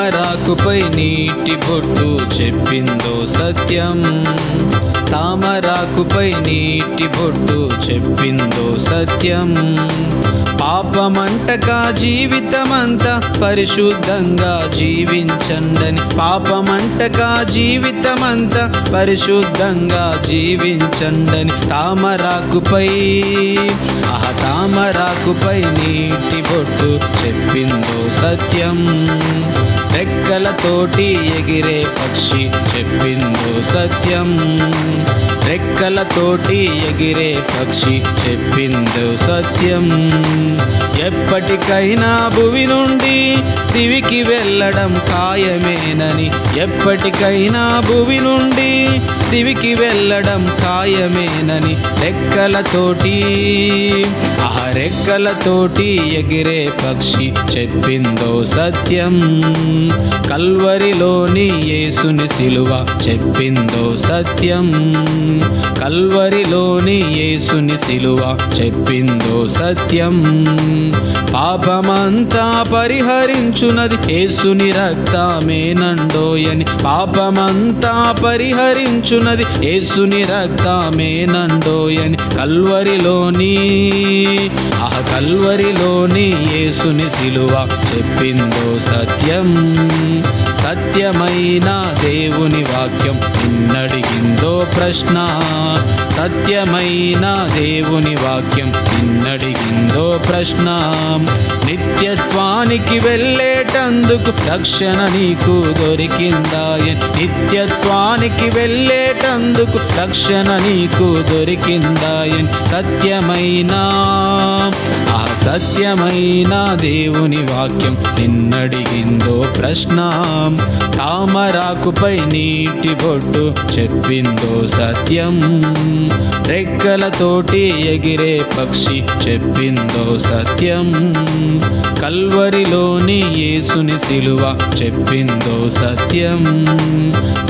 తామరాకుపై నీటి బొట్టు చెప్పిందో సత్యం. తామరాకుపై నీటి బొట్టు చెప్పిందో సత్యం. పాపమంటకా జీవితమంతా పరిశుద్ధంగా జీవించండని, పాపమంటకా జీవితమంతా పరిశుద్ధంగా జీవించండని తామరాకుపై తామరాకుపై నీటి బొట్టు చెప్పిందో సత్యం. రెక్కలతోటి ఎగిరే పక్షి చెప్పిందో సత్యం. రెక్కలతోటి ఎగిరే పక్షి చెప్పిందో సత్యం. ఎప్పటికైనా భువి నుండి దివికి వెళ్ళడం ఖాయమేనని, ఎప్పటికైనా భువి నుండి దివికి వెళ్ళడం ఖాయమేనని రెక్కలతోటి రెక్కలతోటి ఎగిరే పక్షి చెప్పిందో సత్యం. కల్వరిలోని యేసుని సిలువ చెప్పిందో సత్యం. కల్వరిలోని యేసుని సిలువ చెప్పిందో సత్యం. పాపమంతా పరిహరించునది యేసుని రక్తమేనండోయని, పాపమంతా పరిహరించునది యేసుని రక్తమేనండోయని కల్వరిలోని యేసుని సిలువ చెప్పిందో సత్యం. సత్యమైన దేవుని వాక్యం నిన్నడిగిందో ప్రశ్న, సత్యమైన దేవుని వాక్యం నిన్నడిగిందో ప్రశ్న. నిత్యత్వానికి వెళ్ళేటందుకు రక్షణ నీకు దొరికిందాయని, నిత్యత్వానికి వెళ్ళేటందుకు రక్షణ నీకు దొరికిందాయని సత్యమైన దేవుని వాక్యం నిన్నడిగిందో ప్రశ్న. తామరాకుపై నీటి బొట్టు చెప్పిందో సత్యం. రెక్కలతోటి ఎగిరే పక్షి చెప్పిందో సత్యం. కల్వరిలోని యేసుని సిలువ చెప్పిందో సత్యం.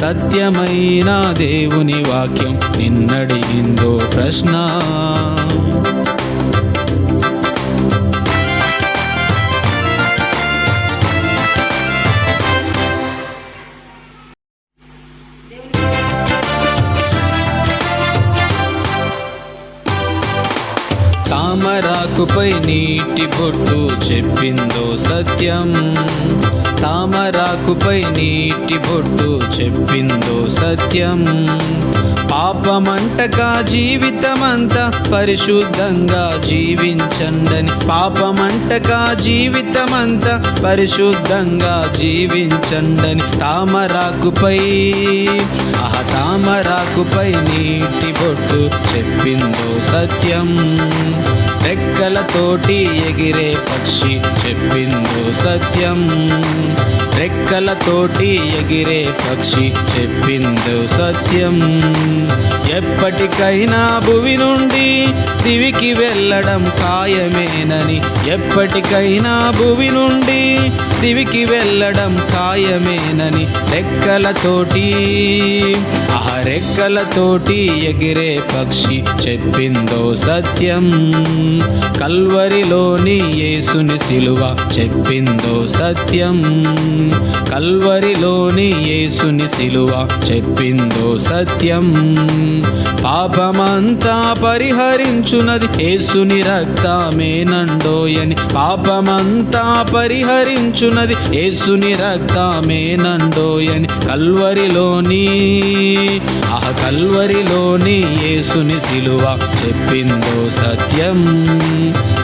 సత్యమైన దేవుని వాక్యం నిన్నడిగిందో ప్రశ్న. తామరాకుపై నీటి బొట్టు చెప్పిందో సత్యం. తామరాకుపై నీటి బొట్టు చెప్పిందో సత్యం. పాపమంటకా జీవితమంతా పరిశుద్ధంగా జీవించండని, పాపమంటకా జీవితమంతా పరిశుద్ధంగా జీవించండని తామరాకుపై నీటి బొట్టు చెప్పిందో సత్యం. రెక్కలతోటి ఎగిరే పక్షి చెప్పిందో సత్యం. రెక్కలతోటి ఎగిరే పక్షి చెప్పిందో సత్యం. ఎప్పటికైనా భువి నుండి దివికి వెళ్ళడం ఖాయమేనని, ఎప్పటికైనా భువి నుండి దివికి వెళ్ళడం ఖాయమేనని రెక్కలతోటి ఎగిరే పక్షి చెప్పిందో సత్యం. కల్వరిలోని యేసుని సిలువ చెప్పిందో సత్యం. కల్వరిలోని యేసుని సిలువ చెప్పిందో సత్యం. పాపమంతా పరిహరించునది యేసుని రక్తమేనండోయని, పాపమంతా పరిహరించునది యేసుని రక్తమేనండోయని కల్వరిలోని యేసుని సిలువ చెప్పిందో సత్యం.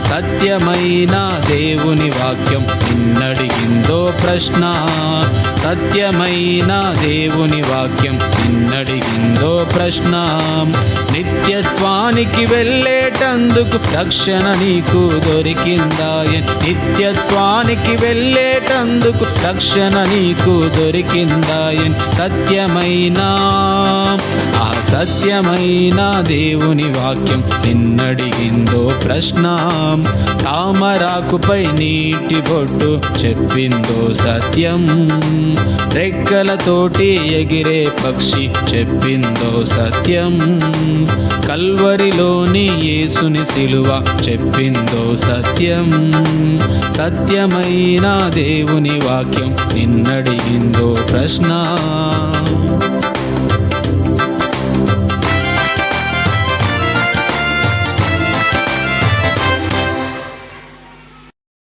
సత్యమైన దేవుని వాక్యం నిన్నడిగిందో ప్రశ్న, సత్యమైన దేవుని వాక్యం నిన్నడిగిందో ప్రశ్న. నిత్యత్వానికి వెళ్ళేటందుకు రక్షణ నీకు దొరికిందాయని, నిత్యత్వానికి వెళ్ళేటందుకు రక్షణ నీకు దొరికిందాయని సత్యమైన దేవుని వాక్యం నిన్నడిగిందో ప్రశ్న. తామరాకుపై నీటి బొట్టు చెప్పిందో సత్యం. రెక్కలతోటి ఎగిరే పక్షి చెప్పిందో సత్యం. కల్వరిలోని యేసుని సిలువ చెప్పిందో సత్యం. సత్యమైన దేవుని వాక్యం నిన్నడిగిందో ప్రశ్న.